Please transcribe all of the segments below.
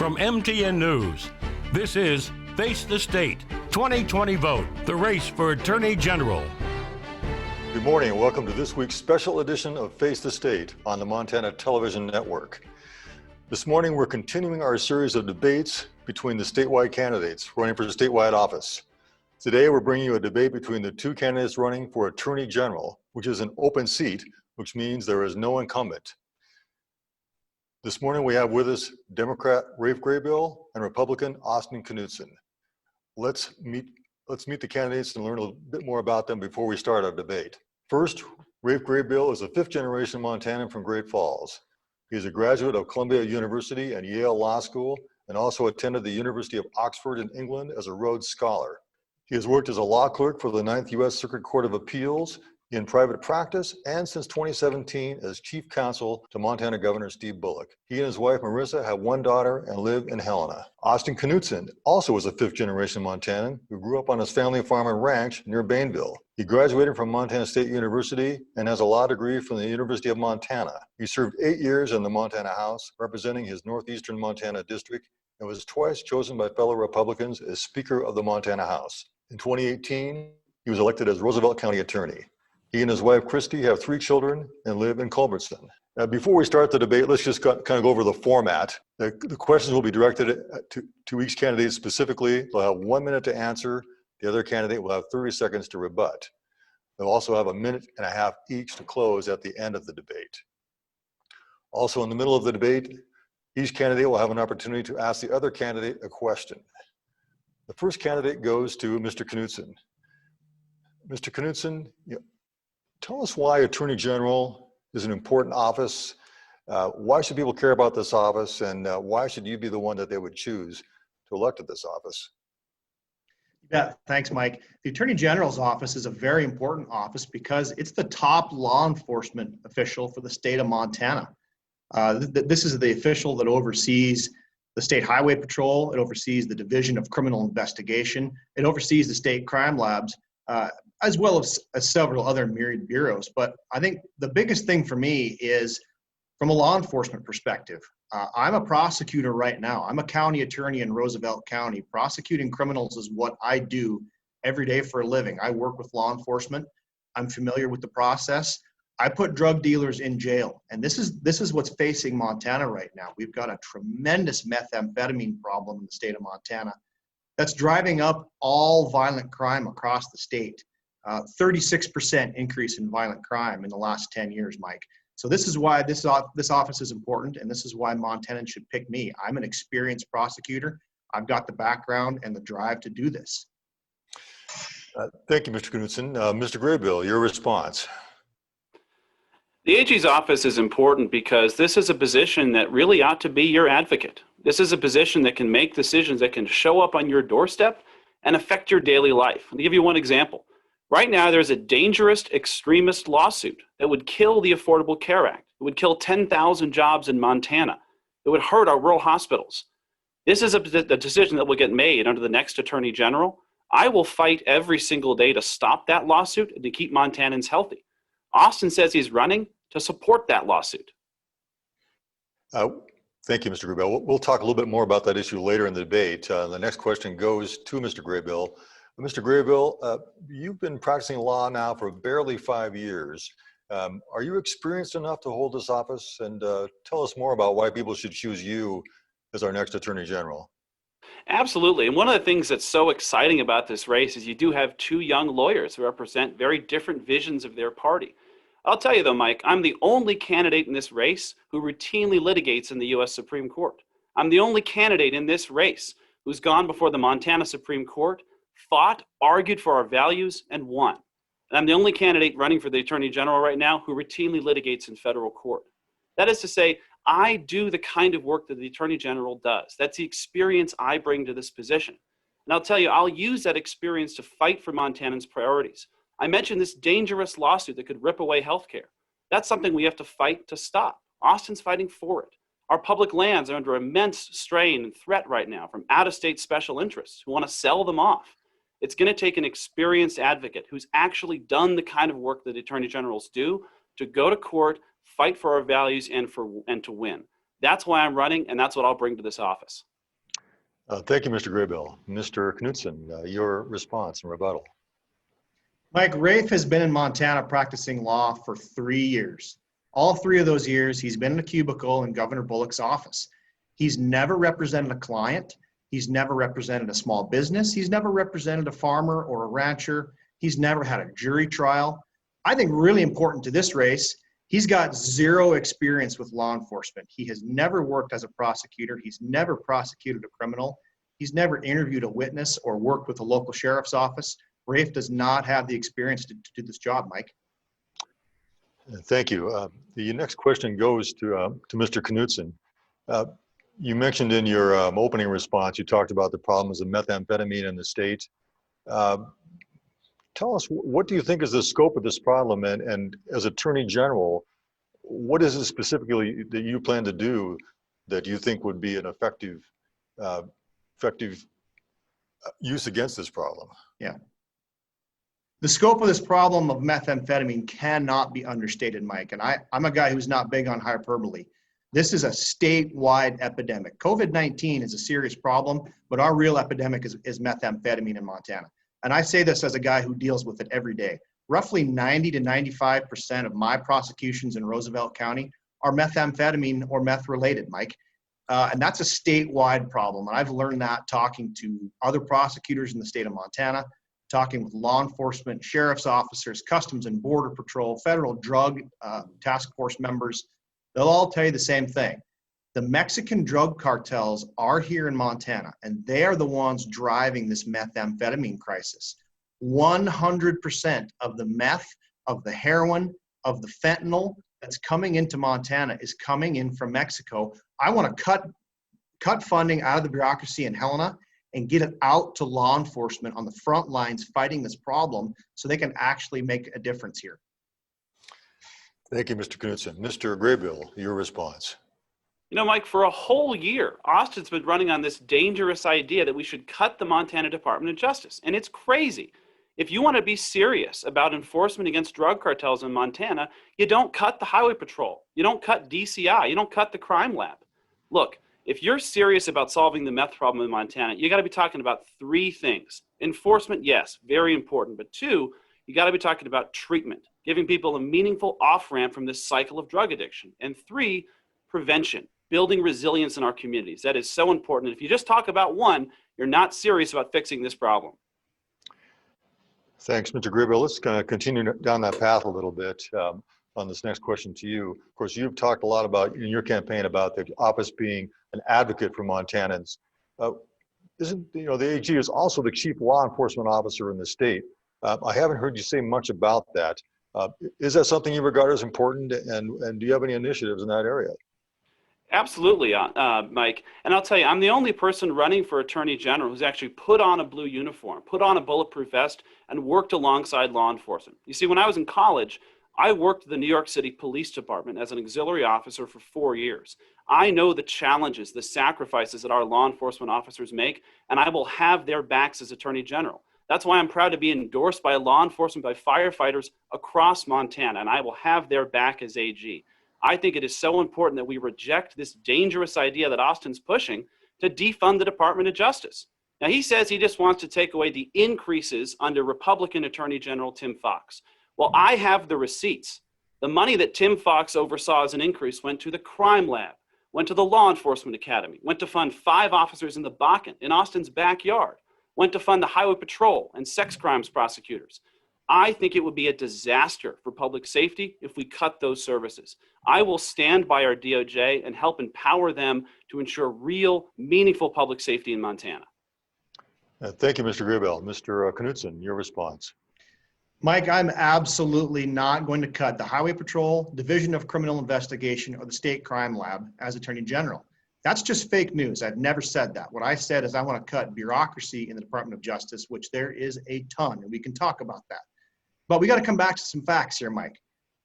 From MTN News, this is Face the State 2020 Vote, the race for Attorney General. Good morning and welcome to this week's special edition of Face the State on the Montana Television Network. This morning we're continuing our series of debates between the statewide candidates running for statewide office. Today we're bringing you a debate between the two candidates running for Attorney General, which is an open seat, which means there is no incumbent. This morning we have with us Democrat Rafe Graybill and Republican Austin Knudsen. Let's meet the candidates and learn a little bit more about them before we start our debate. First, Rafe Graybill is a fifth-generation Montanan from Great Falls. He is a graduate of Columbia University and Yale Law School and also attended the University of Oxford in England as a Rhodes Scholar. He has worked as a law clerk for the 9th U.S. Circuit Court of Appeals in private practice and since 2017 as chief counsel to Montana Governor Steve Bullock. He and his wife Marissa have one daughter and live in Helena. Austin Knudsen also is a fifth-generation Montanan who grew up on his family farm and ranch near Bainville. He graduated from Montana State University and has a law degree from the University of Montana. He served 8 years in the Montana House, representing his northeastern Montana district, and was twice chosen by fellow Republicans as Speaker of the Montana House. In 2018, he was elected as Roosevelt County Attorney. He and his wife, Christy, have 3 children and live in Culbertson. Now, before we start the debate, let's just kind of go over the format. The questions will be directed to each candidate specifically. They'll have 1 minute to answer. The other candidate will have 30 seconds to rebut. They'll also have 1.5 minutes each to close at the end of the debate. Also, in the middle of the debate, each candidate will have an opportunity to ask the other candidate a question. The first candidate goes to Mr. Knudsen. Mr. Knudsen, tell us why Attorney General is an important office. Why should people care about this office, and why should you be the one that they would choose to elect to this office? Yeah, thanks, Mike. The Attorney General's office is a very important office because it's the top law enforcement official for the state of Montana. This is the official that oversees the State Highway Patrol. It oversees the Division of Criminal Investigation. It oversees the state crime labs, as well as several other myriad bureaus. But I think the biggest thing for me is from a law enforcement perspective. I'm a prosecutor right now. I'm a county attorney in Roosevelt County. Prosecuting criminals is what I do every day for a living. I work with law enforcement. I'm familiar with the process. I put drug dealers in jail. And this is what's facing Montana right now. We've got a tremendous methamphetamine problem in the state of Montana that's driving up all violent crime across the state. 36% increase in violent crime in the last 10 years, Mike. So this is why this office is important, and this is why Montanans should pick me. I'm an experienced prosecutor. I've got the background and the drive to do this. Thank you, Mr. Knudsen. Mr. Graybill, your response. The AG's office is important because this is a position that really ought to be your advocate. This is a position that can make decisions that can show up on your doorstep and affect your daily life. I'll give you one example. Right now, there's a dangerous extremist lawsuit that would kill the Affordable Care Act. It would kill 10,000 jobs in Montana. It would hurt our rural hospitals. This is a decision that will get made under the next Attorney General. I will fight every single day to stop that lawsuit and to keep Montanans healthy. Austin says he's running to support that lawsuit. Thank you, Mr. Graybill. We'll talk a little bit more about that issue later in the debate. The next question goes to Mr. Graybill. Mr. Graybill, you've been practicing law now for barely 5 years. Are you experienced enough to hold this office? And tell us more about why people should choose you as our next Attorney General. Absolutely. And one of the things that's so exciting about this race is you do have 2 young lawyers who represent very different visions of their party. I'll tell you though, Mike, I'm the only candidate in this race who routinely litigates in the U.S. Supreme Court. I'm the only candidate in this race who's gone before the Montana Supreme Court, fought, argued for our values, and won. And I'm the only candidate running for the Attorney General right now who routinely litigates in federal court. That is to say, I do the kind of work that the Attorney General does. That's the experience I bring to this position. And I'll tell you, I'll use that experience to fight for Montanans' priorities. I mentioned this dangerous lawsuit that could rip away health care. That's something we have to fight to stop. Austin's fighting for it. Our public lands are under immense strain and threat right now from out-of-state special interests who want to sell them off. It's going to take an experienced advocate who's actually done the kind of work that attorney generals do to go to court, fight for our values, and to win. That's why I'm running, and that's what I'll bring to this office. Thank you, Mr. Graybill. Mr. Knudsen, your response and rebuttal. Mike, Rafe has been in Montana practicing law for 3 years. All 3 of those years, he's been in a cubicle in Governor Bullock's office. He's never represented a client. He's never represented a small business. He's never represented a farmer or a rancher. He's never had a jury trial. I think really important to this race, he's got 0 experience with law enforcement. He has never worked as a prosecutor. He's never prosecuted a criminal. He's never interviewed a witness or worked with a local sheriff's office. Rafe does not have the experience to do this job, Mike. Thank you. The next question goes to Mr. Knudsen. You mentioned in your opening response, you talked about the problems of methamphetamine in the state. Tell us, what do you think is the scope of this problem? And as Attorney General, what is it specifically that you plan to do that you think would be an effective use against this problem? Yeah. The scope of this problem of methamphetamine cannot be understated, Mike. And I'm a guy who's not big on hyperbole. This is a statewide epidemic. COVID-19 is a serious problem, but our real epidemic is methamphetamine in Montana. And I say this as a guy who deals with it every day. Roughly 90 to 95% of my prosecutions in Roosevelt County are methamphetamine or meth related, Mike. And that's a statewide problem. And I've learned that talking to other prosecutors in the state of Montana, talking with law enforcement, sheriff's officers, Customs and Border Patrol, federal drug task force members. They'll all tell you the same thing. The Mexican drug cartels are here in Montana, and they are the ones driving this methamphetamine crisis. 100% of the meth, of the heroin, of the fentanyl that's coming into Montana is coming in from Mexico. I want to cut funding out of the bureaucracy in Helena and get it out to law enforcement on the front lines fighting this problem so they can actually make a difference here. Thank you, Mr. Knudsen. Mr. Graybill, your response. You know, Mike, for a whole year, Austin's been running on this dangerous idea that we should cut the Montana Department of Justice. And it's crazy. If you want to be serious about enforcement against drug cartels in Montana, you don't cut the Highway Patrol. You don't cut DCI. You don't cut the crime lab. Look, if you're serious about solving the meth problem in Montana, you got to be talking about 3 things. Enforcement, yes, very important. But 2, you got to be talking about treatment, giving people a meaningful off-ramp from this cycle of drug addiction. And 3, prevention, building resilience in our communities. That is so important. If you just talk about one, you're not serious about fixing this problem. Thanks, Mr. Graybill. Let's kind of continue down that path a little bit on this next question to you. Of course, you've talked a lot about in your campaign about the office being an advocate for Montanans. The AG is also the chief law enforcement officer in the state. I haven't heard you say much about that. Is that something you regard as important, and do you have any initiatives in that area? Absolutely, Mike. And I'll tell you, I'm the only person running for Attorney General who's actually put on a blue uniform, put on a bulletproof vest, and worked alongside law enforcement. You see, when I was in college, I worked at the New York City Police Department as an auxiliary officer for 4 years. I know the challenges, the sacrifices that our law enforcement officers make, and I will have their backs as Attorney General. That's why I'm proud to be endorsed by law enforcement, by firefighters across Montana, and I will have their back as AG. I think it is so important that we reject this dangerous idea that Austin's pushing to defund the Department of Justice. Now, he says he just wants to take away the increases under Republican Attorney General Tim Fox. Well, I have the receipts. The money that Tim Fox oversaw as an increase went to the crime lab, went to the law enforcement academy, went to fund 5 officers in the Bakken, in Austin's backyard, went to fund the highway patrol and sex crimes prosecutors. I think it would be a disaster for public safety if we cut those services. I will stand by our DOJ and help empower them to ensure real, meaningful public safety in Montana. Thank you, Mr. Graybill. Mr. Knudsen, your response. Mike, I'm absolutely not going to cut the Highway Patrol, Division of Criminal Investigation, or the State Crime Lab as Attorney General. That's just fake news. I've never said that. What I said is I want to cut bureaucracy in the Department of Justice, which there is a ton, and we can talk about that. But we got to come back to some facts here, Mike.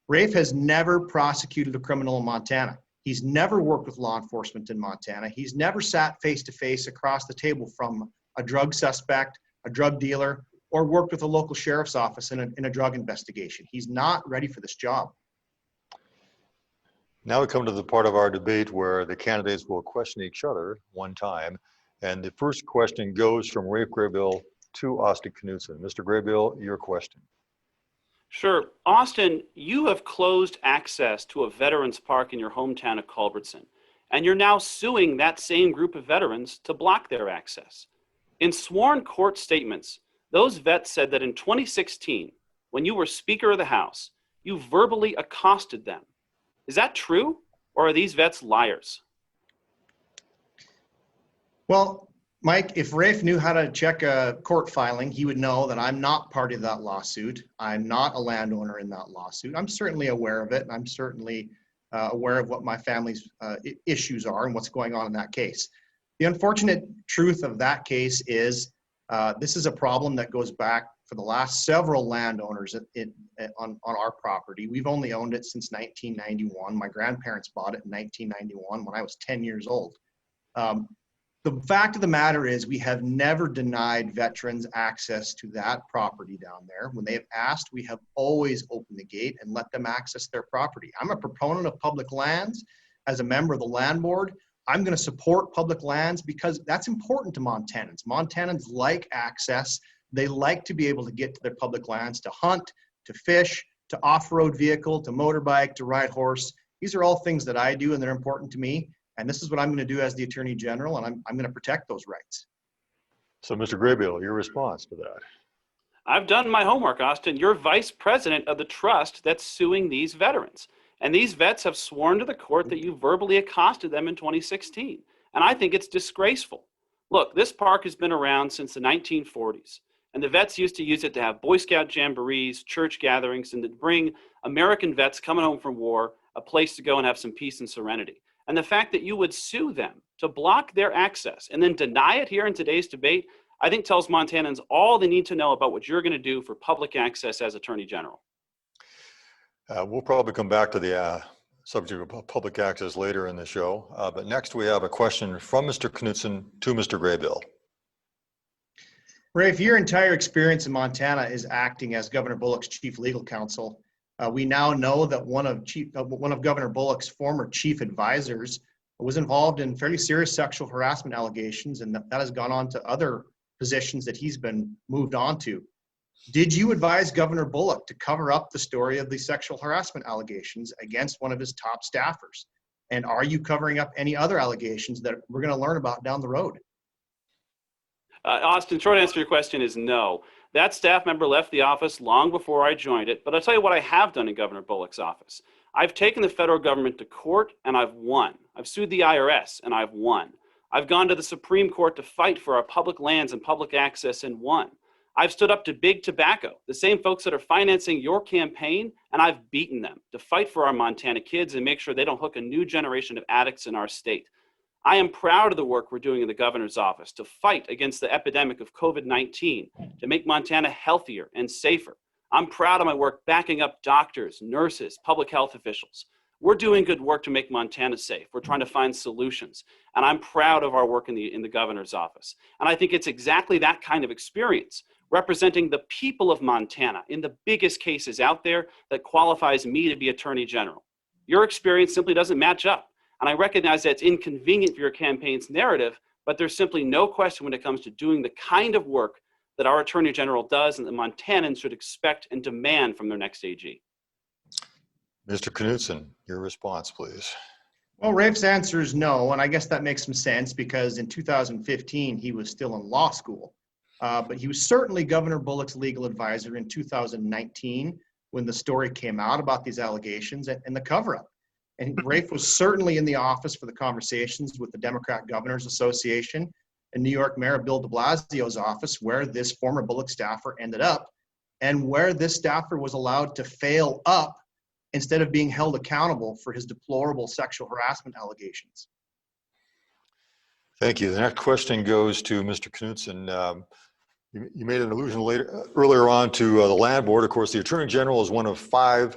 Rafe has never prosecuted a criminal in Montana. He's never worked with law enforcement in Montana. He's never sat face-to-face across the table from a drug suspect, a drug dealer, or worked with a local sheriff's office in a drug investigation. He's not ready for this job. Now we come to the part of our debate where the candidates will question each other one time, And the first question goes from Rafe Graybill to Austin Knudsen. Mr. Graybill, your question. Sure. Austin, you have closed access to a veterans park in your hometown of Culbertson, and you're now suing that same group of veterans to block their access. In sworn court statements, those vets said that in 2016, when you were Speaker of the House, you verbally accosted them. Is that true, or are these vets liars? Well, Mike, if Rafe knew how to check a court filing, he would know that I'm not part of that lawsuit. I'm not a landowner in that lawsuit. I'm certainly aware of it, and I'm certainly aware of what my family's issues are and what's going on in that case. The unfortunate truth of that case is this is a problem that goes back for the last several landowners on our property. We've only owned it since 1991. My grandparents bought it in 1991 when I was 10 years old. The fact of the matter is we have never denied veterans access to that property down there. When they have asked, we have always opened the gate and let them access their property. I'm a proponent of public lands. As a member of the land board, I'm going to support public lands because that's important to Montanans. Montanans like access. They like to be able to get to their public lands to hunt, to fish, to off-road vehicle, to motorbike, to ride horse. These are all things that I do and they're important to me. And this is what I'm going to do as the Attorney General, and I'm going to protect those rights. So, Mr. Graybill, your response to that? I've done my homework, Austin. You're vice president of the trust that's suing these veterans. And these vets have sworn to the court that you verbally accosted them in 2016. And I think it's disgraceful. Look, this park has been around since the 1940s. And the vets used to use it to have Boy Scout jamborees, church gatherings, and to bring American vets coming home from war a place to go and have some peace and serenity. And the fact that you would sue them to block their access and then deny it here in today's debate, I think tells Montanans all they need to know about what you're going to do for public access as Attorney General. We'll probably come back to the subject of public access later in the show. But next we have a question from Mr. Knudsen to Mr. Graybill. Rafe, your entire experience in Montana is acting as Governor Bullock's chief legal counsel. We now know that one of Governor Bullock's former chief advisors was involved in fairly serious sexual harassment allegations, and that has gone on to other positions that he's been moved on to. Did you advise Governor Bullock to cover up the story of the sexual harassment allegations against one of his top staffers? And are you covering up any other allegations that we're going to learn about down the road? Austin, short answer to your question is no. That staff member left the office long before I joined it, but I'll tell you what I have done in Governor Bullock's office. I've taken the federal government to court and I've won. I've sued the IRS and I've won. I've gone to the Supreme Court to fight for our public lands and public access and won. I've stood up to Big Tobacco, the same folks that are financing your campaign, and I've beaten them to fight for our Montana kids and make sure they don't hook a new generation of addicts in our state. I am proud of the work we're doing in the governor's office to fight against the epidemic of COVID-19, to make Montana healthier and safer. I'm proud of my work backing up doctors, nurses, public health officials. We're doing good work to make Montana safe. We're trying to find solutions. And I'm proud of our work in the governor's office. And I think it's exactly that kind of experience, representing the people of Montana in the biggest cases out there, that qualifies me to be Attorney General. Your experience simply doesn't match up. And I recognize that it's inconvenient for your campaign's narrative, but there's simply no question when it comes to doing the kind of work that our Attorney General does and that Montanans should expect and demand from their next AG. Mr. Knudsen, your response, please. Well, Rafe's answer is no, and I guess that makes some sense because in 2015, he was still in law school. But he was certainly Governor Bullock's legal advisor in 2019 when the story came out about these allegations and the cover-up. And Rafe was certainly in the office for the conversations with the Democrat Governors Association and New York Mayor Bill de Blasio's office, where this former Bullock staffer ended up and where this staffer was allowed to fail up instead of being held accountable for his deplorable sexual harassment allegations. Thank you. The next question goes to Mr. Knudsen. You made an allusion earlier on to the land board. Of course, the Attorney General is one of 5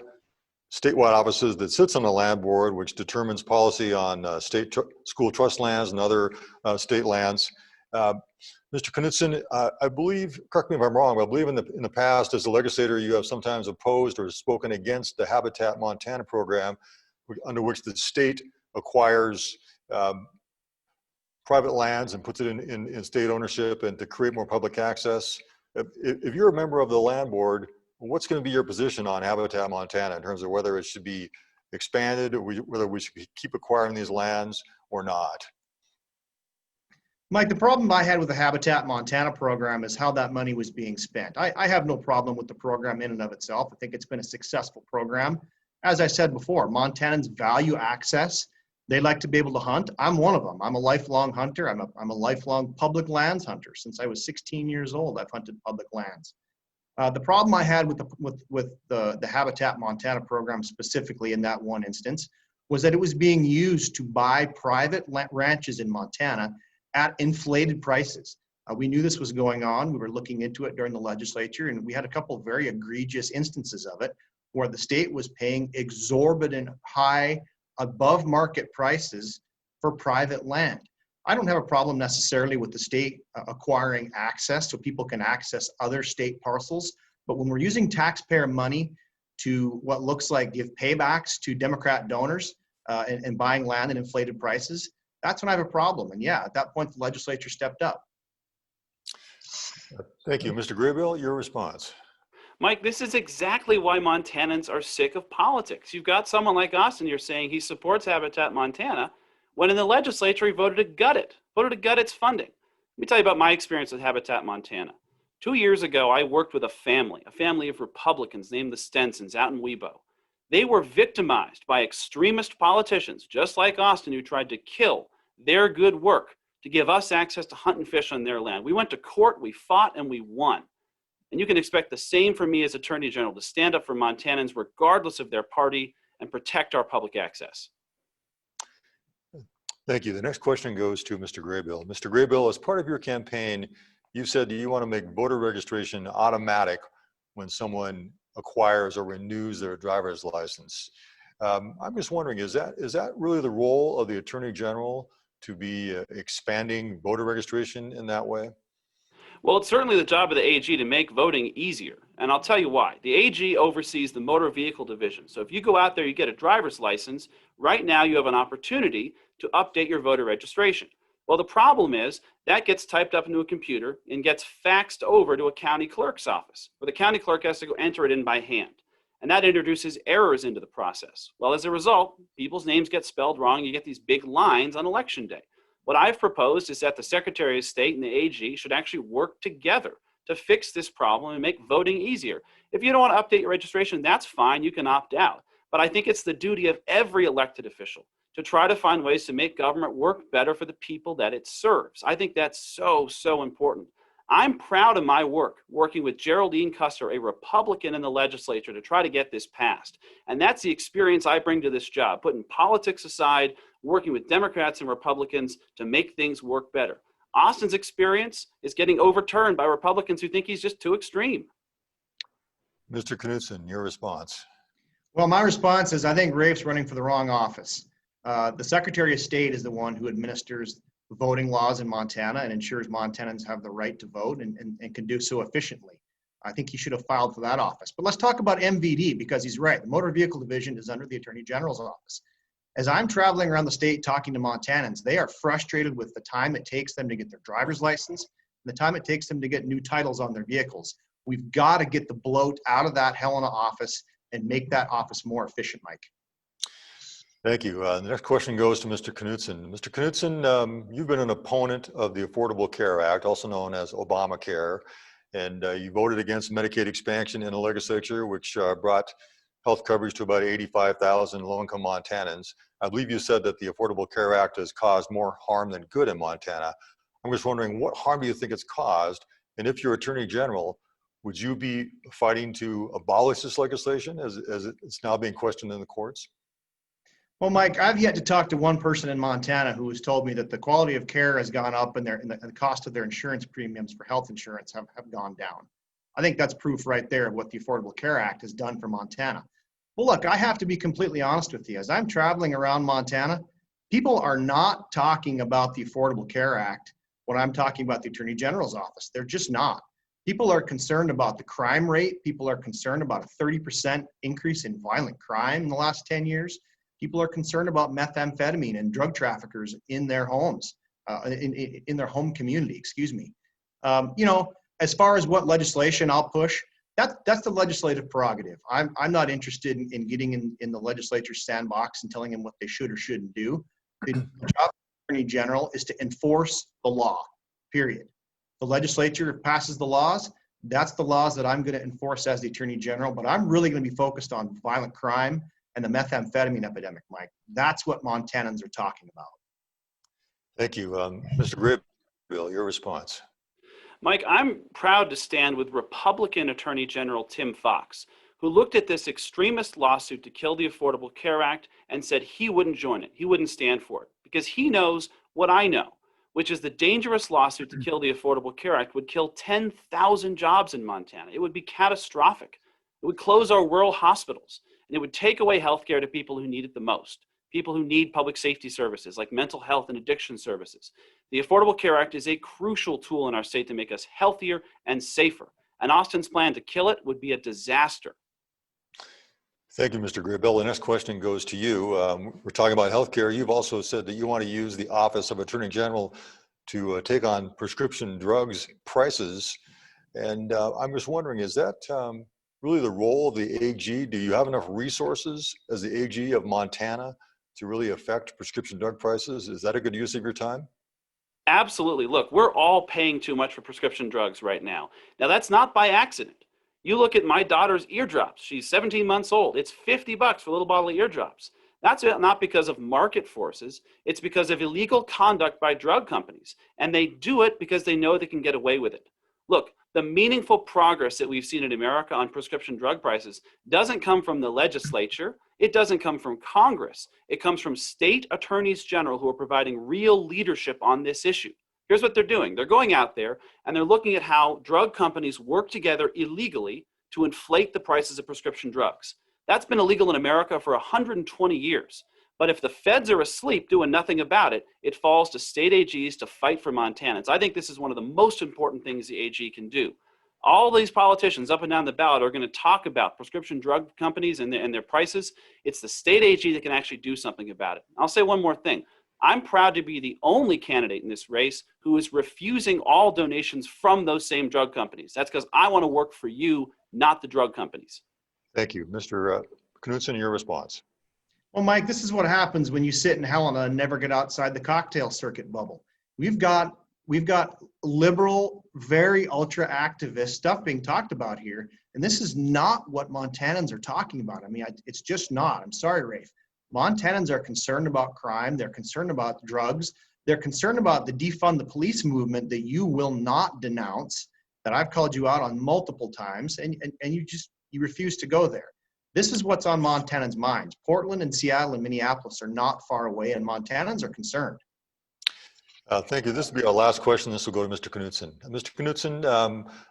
statewide offices that sits on the land board, which determines policy on state school trust lands and other state lands. Mr. Knudsen, I believe, correct me if I'm wrong, but I believe in the past, as a legislator, you have sometimes opposed or spoken against the Habitat Montana program, under which the state acquires private lands and puts it in state ownership and to create more public access. If you're a member of the land board, what's going to be your position on Habitat Montana in terms of whether it should be expanded, or whether we should keep acquiring these lands or not? Mike, the problem I had with the Habitat Montana program is how that money was being spent. I have no problem with the program in and of itself. I think it's been a successful program. As I said before, Montanans value access. They like to be able to hunt. I'm one of them. I'm a lifelong hunter. I'm a lifelong public lands hunter. Since I was 16 years old, I've hunted public lands. The problem I had with the Habitat Montana program specifically in that one instance was that it was being used to buy private ranches in Montana at inflated prices. We knew this was going on. We were looking into it during the legislature, and we had a couple of very egregious instances of it where the state was paying exorbitant high above market prices for private land. I don't have a problem necessarily with the state acquiring access so people can access other state parcels, but when we're using taxpayer money to what looks like give paybacks to Democrat donors and buying land at inflated prices, that's when I have a problem. And yeah, at that point, the legislature stepped up. Thank you. Mr. Graybill, your response. Mike, this is exactly why Montanans are sick of politics. You've got someone like Austin, you're saying he supports Habitat Montana, when in the legislature he voted to gut its funding. Let me tell you about my experience with Habitat Montana. 2 years ago, I worked with a family of Republicans named the Stensons out in Webo. They were victimized by extremist politicians, just like Austin, who tried to kill their good work to give us access to hunt and fish on their land. We went to court, we fought, and we won. And you can expect the same from me as Attorney General, to stand up for Montanans regardless of their party and protect our public access. Thank you. The next question goes to Mr. Graybill. Mr. Graybill, as part of your campaign, you said that you want to make voter registration automatic when someone acquires or renews their driver's license. I'm just wondering, is that really the role of the Attorney General, to be expanding voter registration in that way? Well, it's certainly the job of the AG to make voting easier. And I'll tell you why. The AG oversees the motor vehicle division. So if you go out there, you get a driver's license, right now you have an opportunity to update your voter registration. Well, the problem is that gets typed up into a computer and gets faxed over to a county clerk's office, where the county clerk has to go enter it in by hand. And that introduces errors into the process. Well, as a result, people's names get spelled wrong. You get these big lines on election day. What I've proposed is that the Secretary of State and the AG should actually work together to fix this problem and make voting easier. If you don't want to update your registration, that's fine. You can opt out. But I think it's the duty of every elected official to try to find ways to make government work better for the people that it serves. I think that's so important. I'm proud of my work, working with Geraldine Custer, a Republican in the legislature, to try to get this passed. And that's the experience I bring to this job, putting politics aside, working with Democrats and Republicans to make things work better. Austin's experience is getting overturned by Republicans who think he's just too extreme. Mr. Knudsen, your response. Well, my response is I think Rafe's running for the wrong office. The Secretary of State is the one who administers voting laws in Montana and ensures Montanans have the right to vote and can do so efficiently. I think he should have filed for that office. But let's talk about MVD, because he's right. The Motor Vehicle Division is under the Attorney General's office. As I'm traveling around the state talking to Montanans, they are frustrated with the time it takes them to get their driver's license and the time it takes them to get new titles on their vehicles. We've got to get the bloat out of that Helena office and make that office more efficient, Mike. Thank you. The next question goes to Mr. Knudsen. Mr. Knudsen, you've been an opponent of the Affordable Care Act, also known as Obamacare, and you voted against Medicaid expansion in the legislature, which brought health coverage to about 85,000 low-income Montanans. I believe you said that the Affordable Care Act has caused more harm than good in Montana. I'm just wondering, what harm do you think it's caused? And if you're Attorney General, would you be fighting to abolish this legislation as it's now being questioned in the courts? Well, Mike, I've yet to talk to one person in Montana who has told me that the quality of care has gone up and the cost of their insurance premiums for health insurance have gone down. I think that's proof right there of what the Affordable Care Act has done for Montana. Well, look, I have to be completely honest with you. As I'm traveling around Montana, people are not talking about the Affordable Care Act when I'm talking about the Attorney General's office. They're just not. People are concerned about the crime rate. People are concerned about a 30% increase in violent crime in the last 10 years. People are concerned about methamphetamine and drug traffickers in their homes. in their home community, excuse me. You know, as far as what legislation I'll push, that's the legislative prerogative. I'm not interested in getting in the legislature's sandbox and telling them what they should or shouldn't do. The job of the Attorney General is to enforce the law, period. The legislature passes the laws. That's the laws that I'm going to enforce as the Attorney General, but I'm really going to be focused on violent crime and the methamphetamine epidemic, Mike. That's what Montanans are talking about. Thank you. Mr. Graybill, your response. Mike, I'm proud to stand with Republican Attorney General Tim Fox, who looked at this extremist lawsuit to kill the Affordable Care Act and said he wouldn't join it. He wouldn't stand for it because he knows what I know, which is the dangerous lawsuit to kill the Affordable Care Act would kill 10,000 jobs in Montana. It would be catastrophic. It would close our rural hospitals, and it would take away health care to people who need it the most, people who need public safety services like mental health and addiction services. The Affordable Care Act is a crucial tool in our state to make us healthier and safer, and Austin's plan to kill it would be a disaster. Thank you, Mr. Graybill. The next question goes to you. We're talking about healthcare. You've also said that you want to use the Office of Attorney General to take on prescription drugs prices. And I'm just wondering, is that really the role of the AG? Do you have enough resources as the AG of Montana to really affect prescription drug prices? Is that a good use of your time? Absolutely. Look, we're all paying too much for prescription drugs right now. Now, that's not by accident. You look at my daughter's eardrops. She's 17 months old. It's $50 for a little bottle of eardrops. That's not because of market forces. It's because of illegal conduct by drug companies. And they do it because they know they can get away with it. Look, the meaningful progress that we've seen in America on prescription drug prices doesn't come from the legislature. It doesn't come from Congress. It comes from state attorneys general who are providing real leadership on this issue. Here's what they're doing. They're going out there and they're looking at how drug companies work together illegally to inflate the prices of prescription drugs. That's been illegal in America for 120 years. But if the feds are asleep doing nothing about it, it falls to state AGs to fight for Montanans. I think this is one of the most important things the AG can do. All these politicians up and down the ballot are going to talk about prescription drug companies and their prices. It's the state AG that can actually do something about it. I'll say one more thing. I'm proud to be the only candidate in this race who is refusing all donations from those same drug companies. That's because I want to work for you, not the drug companies. Thank you. Mr. Knudsen, your response. Well, Mike, this is what happens when you sit in Helena and never get outside the cocktail circuit bubble. We've got liberal, very ultra activist stuff being talked about here. And this is not what Montanans are talking about. I mean, it's just not. I'm sorry, Rafe. Montanans are concerned about crime. They're concerned about drugs. They're concerned about the defund the police movement that you will not denounce, that I've called you out on multiple times, and you refuse to go there. This is what's on Montanans' minds. Portland and Seattle and Minneapolis are not far away, and Montanans are concerned. Thank you. This will be our last question. This will go to Mr. Knudsen. Mr. Knudsen,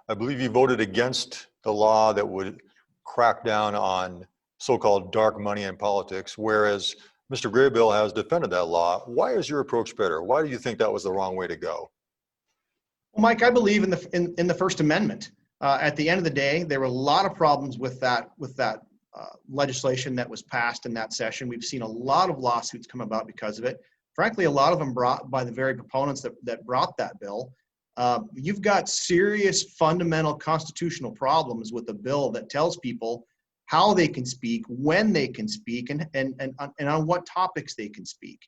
I believe you voted against the law that would crack down on so-called dark money in politics, whereas Mr. Graybill has defended that law. Why is your approach better? Why do you think that was the wrong way to go? Well, Mike, I believe in the First Amendment. At the end of the day, there were a lot of problems with that legislation that was passed in that session. We've seen a lot of lawsuits come about because of it. Frankly, a lot of them brought by the very proponents that brought that bill. You've got serious fundamental constitutional problems with a bill that tells people how they can speak, when they can speak, and on what topics they can speak.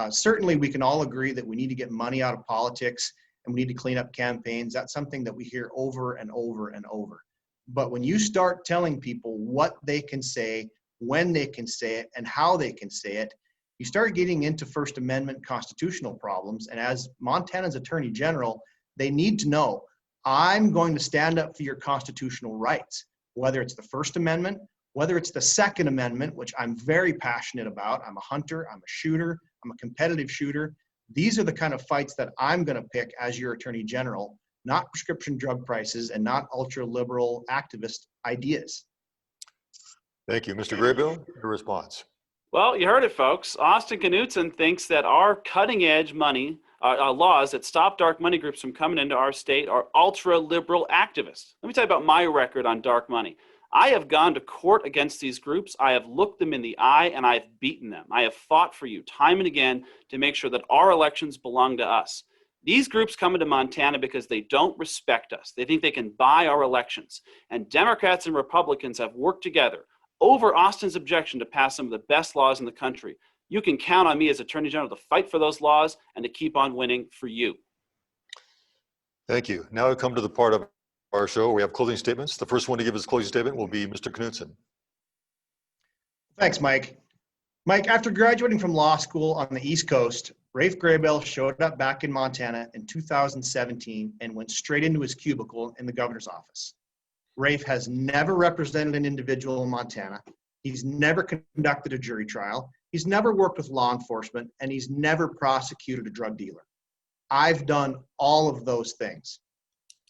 Certainly, we can all agree that we need to get money out of politics and we need to clean up campaigns. That's something that we hear over and over and over. But when you start telling people what they can say, when they can say it, and how they can say it, you start getting into First Amendment constitutional problems. And as Montana's Attorney General, they need to know, I'm going to stand up for your constitutional rights, whether it's the First Amendment, whether it's the Second Amendment, which I'm very passionate about. I'm a hunter, I'm a shooter, I'm a competitive shooter. These are the kind of fights that I'm going to pick as your Attorney General, not prescription drug prices and not ultra-liberal activist ideas. Thank you. Mr. Graybill, your response. Well, you heard it, folks. Austin Knudsen thinks that our cutting-edge money laws that stop dark money groups from coming into our state are ultra-liberal activists. Let me tell you about my record on dark money. I have gone to court against these groups. I have looked them in the eye and I have beaten them. I have fought for you time and again to make sure that our elections belong to us. These groups come into Montana because they don't respect us. They think they can buy our elections. And Democrats and Republicans have worked together over Austin's objection to pass some of the best laws in the country. You can count on me as Attorney General to fight for those laws and to keep on winning for you. Thank you. Now we come to the part of our show where we have closing statements. The first one to give his closing statement will be Mr. Knudsen. Thanks, Mike. Mike, after graduating from law school on the East Coast, Rafe Graybill showed up back in Montana in 2017 and went straight into his cubicle in the governor's office. Rafe has never represented an individual in Montana. He's never conducted a jury trial. He's never worked with law enforcement, and he's never prosecuted a drug dealer. I've done all of those things.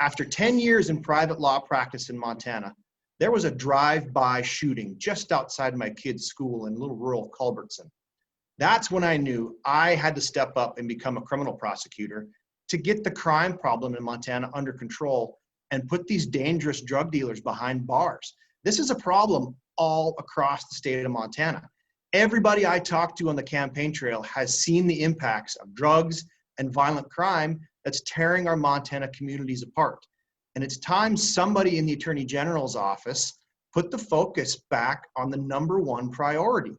After 10 years in private law practice in Montana, there was a drive-by shooting just outside my kid's school in little rural Culbertson. That's when I knew I had to step up and become a criminal prosecutor to get the crime problem in Montana under control and put these dangerous drug dealers behind bars. This is a problem all across the state of Montana. Everybody I talked to on the campaign trail has seen the impacts of drugs and violent crime that's tearing our Montana communities apart. And it's time somebody in the Attorney General's office put the focus back on the #1 priority.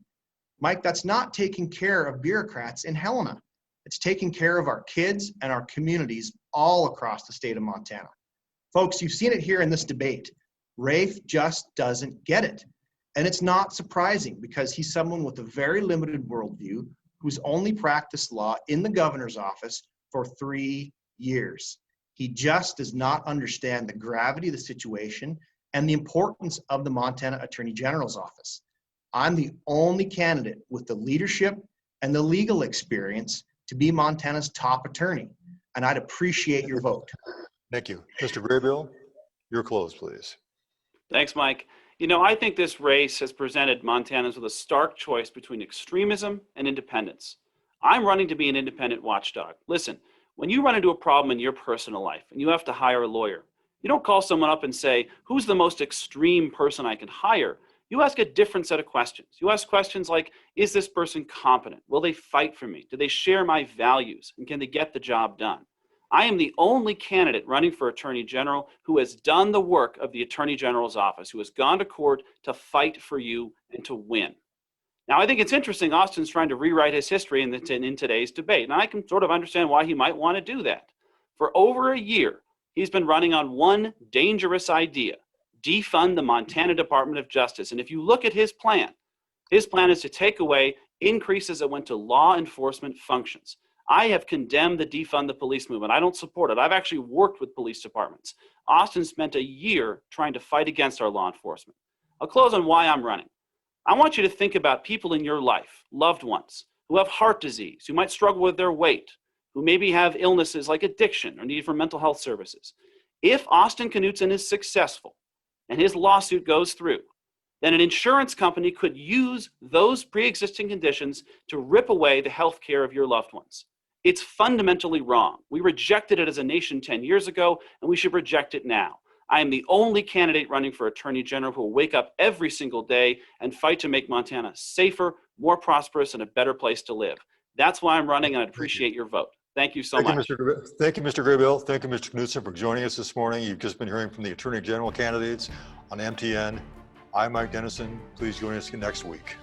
Mike, that's not taking care of bureaucrats in Helena. It's taking care of our kids and our communities all across the state of Montana. Folks, you've seen it here in this debate. Rafe just doesn't get it. And it's not surprising because he's someone with a very limited worldview who's only practiced law in the governor's office for 3 years. He just does not understand the gravity of the situation and the importance of the Montana Attorney General's office. I'm the only candidate with the leadership and the legal experience to be Montana's top attorney, and I'd appreciate your vote. Thank you. Mr. Graybill, your close, please. Thanks, Mike. You know, I think this race has presented Montanans with a stark choice between extremism and independence. I'm running to be an independent watchdog. Listen, when you run into a problem in your personal life and you have to hire a lawyer, you don't call someone up and say, who's the most extreme person I can hire? You ask a different set of questions. You ask questions like, is this person competent? Will they fight for me? Do they share my values? And can they get the job done? I am the only candidate running for Attorney General who has done the work of the Attorney General's office, who has gone to court to fight for you and to win. Now, I think it's interesting Austin's trying to rewrite his history in today's debate, and I can sort of understand why he might want to do that. For over a year, he's been running on one dangerous idea: defund the Montana Department of Justice. And if you look at his plan is to take away increases that went to law enforcement functions. I have condemned the defund the police movement. I don't support it. I've actually worked with police departments. Austin spent a year trying to fight against our law enforcement. I'll close on why I'm running. I want you to think about people in your life, loved ones, who have heart disease, who might struggle with their weight, who maybe have illnesses like addiction or need for mental health services. If Austin Knudsen is successful and his lawsuit goes through, then an insurance company could use those pre-existing conditions to rip away the health care of your loved ones. It's fundamentally wrong. We rejected it as a nation 10 years ago, and we should reject it now. I am the only candidate running for Attorney General who will wake up every single day and fight to make Montana safer, more prosperous, and a better place to live. That's why I'm running, and I'd appreciate your vote. Thank you so much. Thank you, Mr. Graybill. Thank you, Mr. Knudsen, for joining us this morning. You've just been hearing from the Attorney General candidates on MTN. I'm Mike Dennison. Please join us next week.